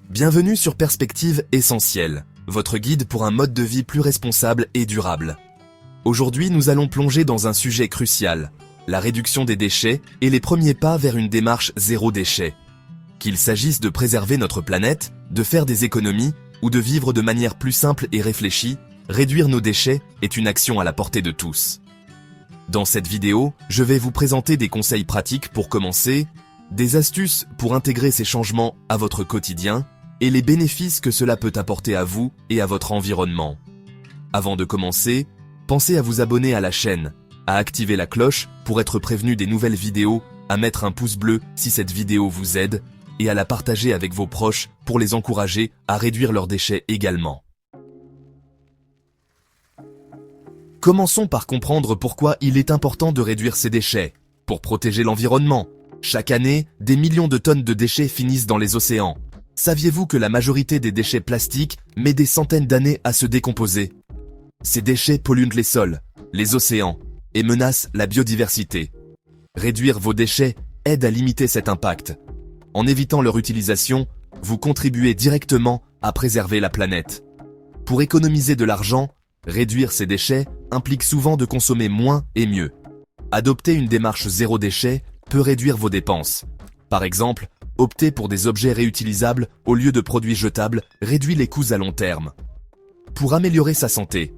Bienvenue sur Perspective Essentielle, votre guide pour un mode de vie plus responsable et durable. Aujourd'hui, nous allons plonger dans un sujet crucial, la réduction des déchets et les premiers pas vers une démarche zéro déchet. Qu'il s'agisse de préserver notre planète, de faire des économies ou de vivre de manière plus simple et réfléchie, réduire nos déchets est une action à la portée de tous. Dans cette vidéo, je vais vous présenter des conseils pratiques pour commencer, des astuces pour intégrer ces changements à votre quotidien et les bénéfices que cela peut apporter à vous et à votre environnement. Avant de commencer, pensez à vous abonner à la chaîne, à activer la cloche pour être prévenu des nouvelles vidéos, à mettre un pouce bleu si cette vidéo vous aide et à la partager avec vos proches pour les encourager à réduire leurs déchets également. Commençons par comprendre pourquoi il est important de réduire ces déchets. Pour protéger l'environnement, chaque année, des millions de tonnes de déchets finissent dans les océans. Saviez-vous que la majorité des déchets plastiques met des centaines d'années à se décomposer? Ces déchets polluent les sols, les océans et menacent la biodiversité. Réduire vos déchets aide à limiter cet impact. En évitant leur utilisation, vous contribuez directement à préserver la planète. Pour économiser de l'argent, réduire ces déchets implique souvent de consommer moins et mieux. Adopter une démarche zéro déchet peut réduire vos dépenses. Par exemple, opter pour des objets réutilisables au lieu de produits jetables réduit les coûts à long terme. Pour améliorer sa santé,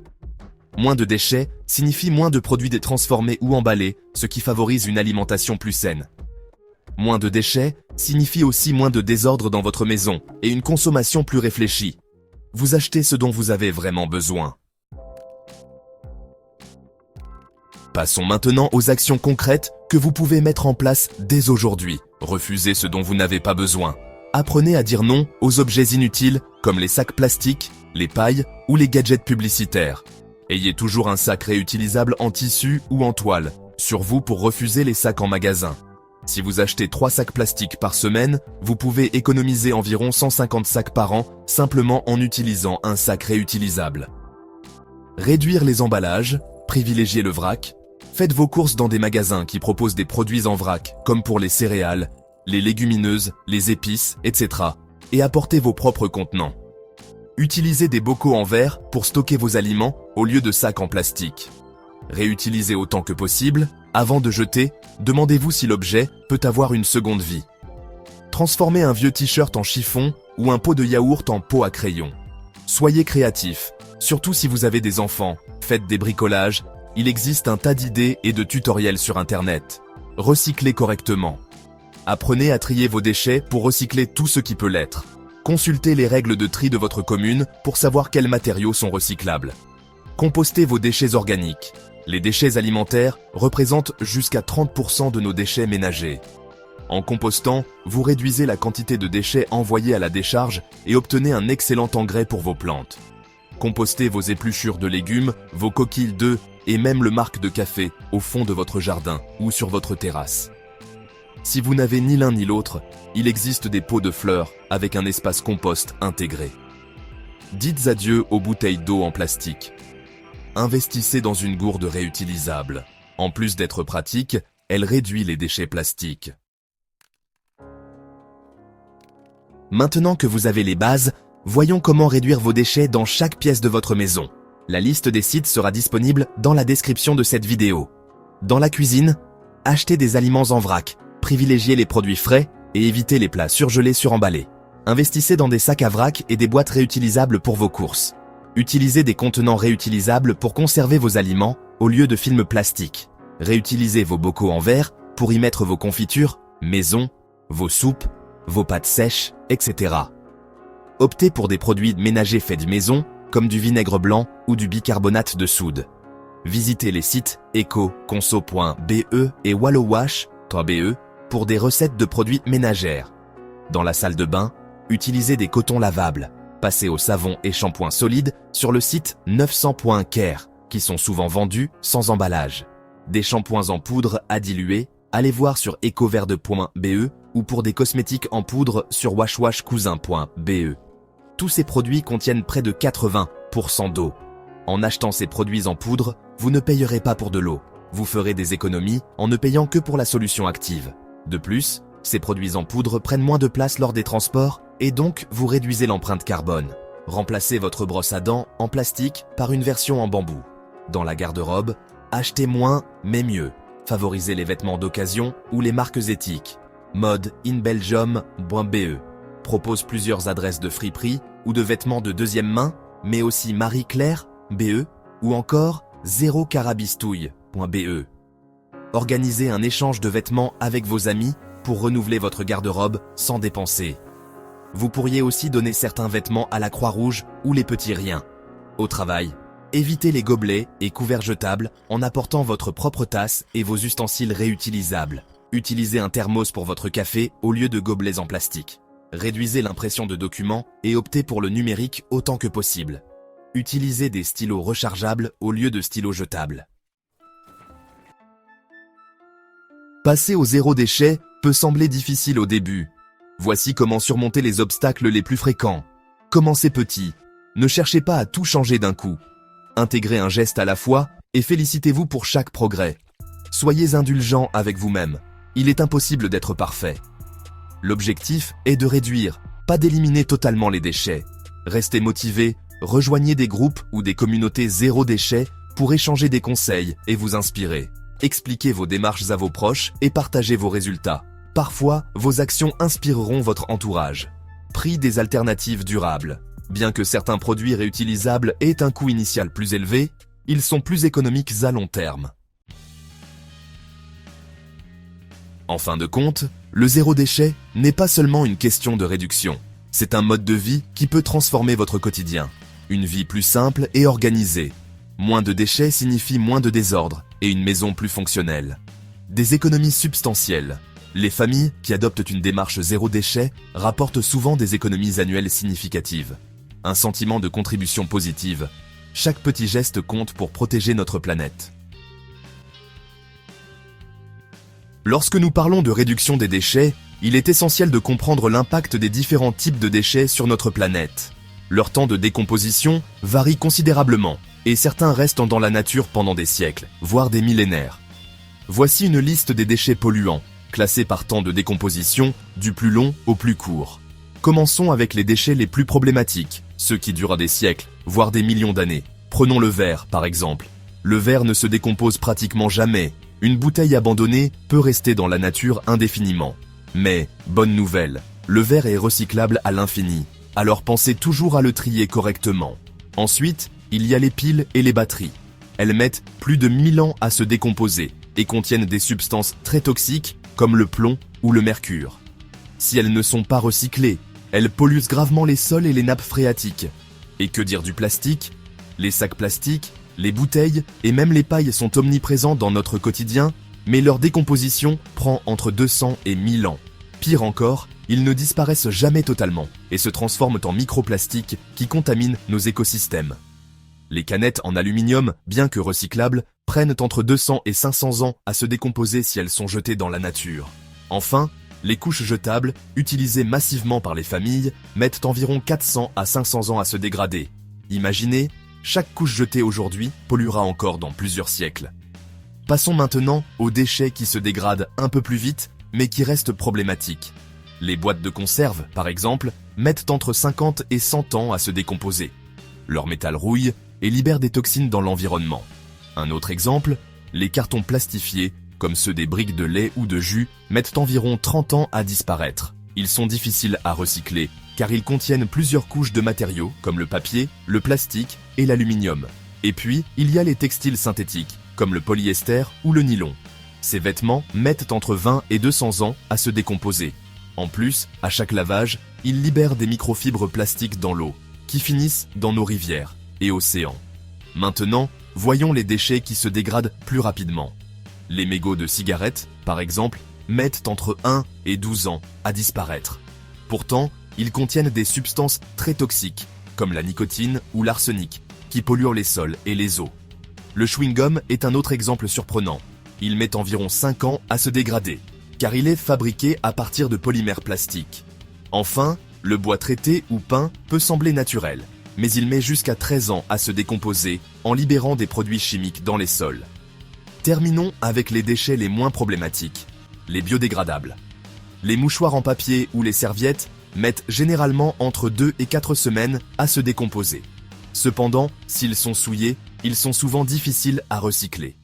moins de déchets signifie moins de produits transformés ou emballés, ce qui favorise une alimentation plus saine. Moins de déchets signifie aussi moins de désordre dans votre maison et une consommation plus réfléchie. Vous achetez ce dont vous avez vraiment besoin. Passons maintenant aux actions concrètes que vous pouvez mettre en place dès aujourd'hui. Refusez ce dont vous n'avez pas besoin. Apprenez à dire non aux objets inutiles comme les sacs plastiques, les pailles ou les gadgets publicitaires. Ayez toujours un sac réutilisable en tissu ou en toile sur vous pour refuser les sacs en magasin. Si vous achetez 3 sacs plastiques par semaine, vous pouvez économiser environ 150 sacs par an simplement en utilisant un sac réutilisable. Réduire les emballages, privilégiez le vrac. Faites vos courses dans des magasins qui proposent des produits en vrac, comme pour les céréales, les légumineuses, les épices, etc. et apportez vos propres contenants. Utilisez des bocaux en verre pour stocker vos aliments au lieu de sacs en plastique. Réutilisez autant que possible. Avant de jeter, demandez-vous si l'objet peut avoir une seconde vie. Transformez un vieux t-shirt en chiffon ou un pot de yaourt en pot à crayon. Soyez créatif, surtout si vous avez des enfants. Faites des bricolages. Il existe un tas d'idées et de tutoriels sur Internet. Recyclez correctement. Apprenez à trier vos déchets pour recycler tout ce qui peut l'être. Consultez les règles de tri de votre commune pour savoir quels matériaux sont recyclables. Compostez vos déchets organiques. Les déchets alimentaires représentent jusqu'à 30% de nos déchets ménagers. En compostant, vous réduisez la quantité de déchets envoyés à la décharge et obtenez un excellent engrais pour vos plantes. Compostez vos épluchures de légumes, vos coquilles d'œufs et même le marc de café au fond de votre jardin ou sur votre terrasse. Si vous n'avez ni l'un ni l'autre, il existe des pots de fleurs avec un espace compost intégré. Dites adieu aux bouteilles d'eau en plastique. Investissez dans une gourde réutilisable. En plus d'être pratique, elle réduit les déchets plastiques. Maintenant que vous avez les bases, voyons comment réduire vos déchets dans chaque pièce de votre maison. La liste des sites sera disponible dans la description de cette vidéo. Dans la cuisine, achetez des aliments en vrac, privilégiez les produits frais et évitez les plats surgelés suremballés. Investissez dans des sacs à vrac et des boîtes réutilisables pour vos courses. Utilisez des contenants réutilisables pour conserver vos aliments au lieu de films plastiques. Réutilisez vos bocaux en verre pour y mettre vos confitures, maison, vos soupes, vos pâtes sèches, etc. Optez pour des produits ménagers faits maison, comme du vinaigre blanc ou du bicarbonate de soude. Visitez les sites ecoconso.be et wallowash.be pour des recettes de produits ménagères. Dans la salle de bain, utilisez des cotons lavables. Passez au savon et shampoing solide sur le site 900.care, qui sont souvent vendus sans emballage. Des shampoings en poudre à diluer, allez voir sur ecoverde.be ou pour des cosmétiques en poudre sur washwashcousin.be. Tous ces produits contiennent près de 80% d'eau. En achetant ces produits en poudre, vous ne payerez pas pour de l'eau. Vous ferez des économies en ne payant que pour la solution active. De plus, Ces produits en poudre prennent moins de place lors des transports et donc vous réduisez l'empreinte carbone. Remplacez votre brosse à dents en plastique par une version en bambou. Dans la garde-robe, achetez moins mais mieux. Favorisez les vêtements d'occasion ou les marques éthiques. Mode in Belgium.be propose plusieurs adresses de friperie ou de vêtements de deuxième main, mais aussi Marie-Claire.be ou encore zérocarabistouille.be. Organisez un échange de vêtements avec vos amis pour renouveler votre garde-robe sans dépenser. Vous pourriez aussi donner certains vêtements à la Croix-Rouge ou les petits riens. Au travail, évitez les gobelets et couverts jetables en apportant votre propre tasse et vos ustensiles réutilisables. Utilisez un thermos pour votre café au lieu de gobelets en plastique. Réduisez l'impression de documents et optez pour le numérique autant que possible. Utilisez des stylos rechargeables au lieu de stylos jetables. Passer au zéro déchet peut sembler difficile au début. Voici comment surmonter les obstacles les plus fréquents. Commencez petit. Ne cherchez pas à tout changer d'un coup. Intégrez un geste à la fois et félicitez-vous pour chaque progrès. Soyez indulgent avec vous-même. Il est impossible d'être parfait. L'objectif est de réduire, pas d'éliminer totalement les déchets. Restez motivé, rejoignez des groupes ou des communautés zéro déchet pour échanger des conseils et vous inspirer. Expliquez vos démarches à vos proches et partagez vos résultats. Parfois, vos actions inspireront votre entourage. Prix des alternatives durables. Bien que certains produits réutilisables aient un coût initial plus élevé, ils sont plus économiques à long terme. En fin de compte, le zéro déchet n'est pas seulement une question de réduction. C'est un mode de vie qui peut transformer votre quotidien. Une vie plus simple et organisée. Moins de déchets signifie moins de désordre et une maison plus fonctionnelle. Des économies substantielles. Les familles qui adoptent une démarche zéro déchet rapportent souvent des économies annuelles significatives. Un sentiment de contribution positive. Chaque petit geste compte pour protéger notre planète. Lorsque nous parlons de réduction des déchets, il est essentiel de comprendre l'impact des différents types de déchets sur notre planète. Leur temps de décomposition varie considérablement, et certains restent dans la nature pendant des siècles, voire des millénaires. Voici une liste des déchets polluants, classés par temps de décomposition, du plus long au plus court. Commençons avec les déchets les plus problématiques, ceux qui durent des siècles, voire des millions d'années. Prenons le verre, par exemple. Le verre ne se décompose pratiquement jamais. Une bouteille abandonnée peut rester dans la nature indéfiniment. Mais, bonne nouvelle, le verre est recyclable à l'infini. Alors pensez toujours à le trier correctement. Ensuite, il y a les piles et les batteries. Elles mettent plus de 1000 ans à se décomposer et contiennent des substances très toxiques comme le plomb ou le mercure. Si elles ne sont pas recyclées, elles polluent gravement les sols et les nappes phréatiques. Et que dire du plastique? Les sacs plastiques, les bouteilles et même les pailles sont omniprésents dans notre quotidien, mais leur décomposition prend entre 200 et 1000 ans. Pire encore, ils ne disparaissent jamais totalement et se transforment en microplastiques qui contaminent nos écosystèmes. Les canettes en aluminium, bien que recyclables, prennent entre 200 et 500 ans à se décomposer si elles sont jetées dans la nature. Enfin, les couches jetables, utilisées massivement par les familles, mettent environ 400 à 500 ans à se dégrader. Imaginez, chaque couche jetée aujourd'hui polluera encore dans plusieurs siècles. Passons maintenant aux déchets qui se dégradent un peu plus vite, mais qui restent problématiques. Les boîtes de conserve, par exemple, mettent entre 50 et 100 ans à se décomposer. Leur métal rouille et libère des toxines dans l'environnement. Un autre exemple, les cartons plastifiés, comme ceux des briques de lait ou de jus, mettent environ 30 ans à disparaître. Ils sont difficiles à recycler, car ils contiennent plusieurs couches de matériaux, comme le papier, le plastique et l'aluminium. Et puis, il y a les textiles synthétiques, comme le polyester ou le nylon. Ces vêtements mettent entre 20 et 200 ans à se décomposer. En plus, à chaque lavage, ils libèrent des microfibres plastiques dans l'eau, qui finissent dans nos rivières et océans. Maintenant, voyons les déchets qui se dégradent plus rapidement. Les mégots de cigarettes, par exemple, mettent entre 1 et 12 ans à disparaître. Pourtant, ils contiennent des substances très toxiques, comme la nicotine ou l'arsenic, qui polluent les sols et les eaux. Le chewing-gum est un autre exemple surprenant. Il met environ 5 ans à se dégrader, car il est fabriqué à partir de polymères plastiques. Enfin, le bois traité ou peint peut sembler naturel, mais il met jusqu'à 13 ans à se décomposer en libérant des produits chimiques dans les sols. Terminons avec les déchets les moins problématiques, les biodégradables. Les mouchoirs en papier ou les serviettes mettent généralement entre 2 et 4 semaines à se décomposer. Cependant, s'ils sont souillés, ils sont souvent difficiles à recycler.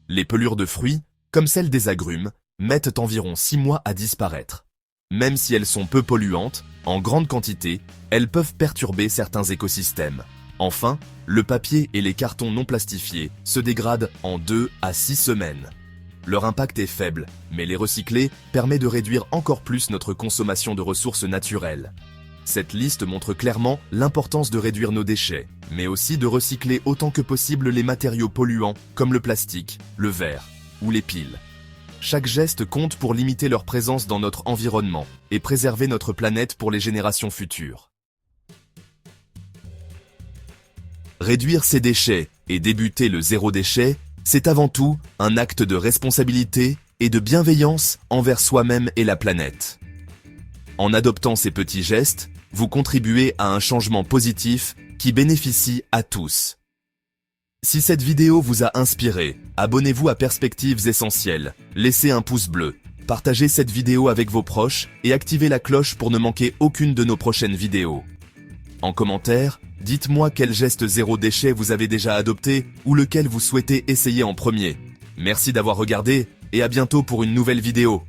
Les pelures de fruits, comme celles des agrumes, mettent environ 6 mois à disparaître. Même si elles sont peu polluantes, en grande quantité, elles peuvent perturber certains écosystèmes. Enfin, le papier et les cartons non plastifiés se dégradent en 2 à 6 semaines. Leur impact est faible, mais les recycler permet de réduire encore plus notre consommation de ressources naturelles. Cette liste montre clairement l'importance de réduire nos déchets, mais aussi de recycler autant que possible les matériaux polluants comme le plastique, le verre ou les piles. Chaque geste compte pour limiter leur présence dans notre environnement et préserver notre planète pour les générations futures. Réduire ses déchets et débuter le zéro déchet, c'est avant tout un acte de responsabilité et de bienveillance envers soi-même et la planète. En adoptant ces petits gestes, vous contribuez à un changement positif qui bénéficie à tous. Si cette vidéo vous a inspiré, abonnez-vous à Perspectives Essentielles, laissez un pouce bleu, partagez cette vidéo avec vos proches et activez la cloche pour ne manquer aucune de nos prochaines vidéos. En commentaire, dites-moi quel geste zéro déchet vous avez déjà adopté ou lequel vous souhaitez essayer en premier. Merci d'avoir regardé et à bientôt pour une nouvelle vidéo.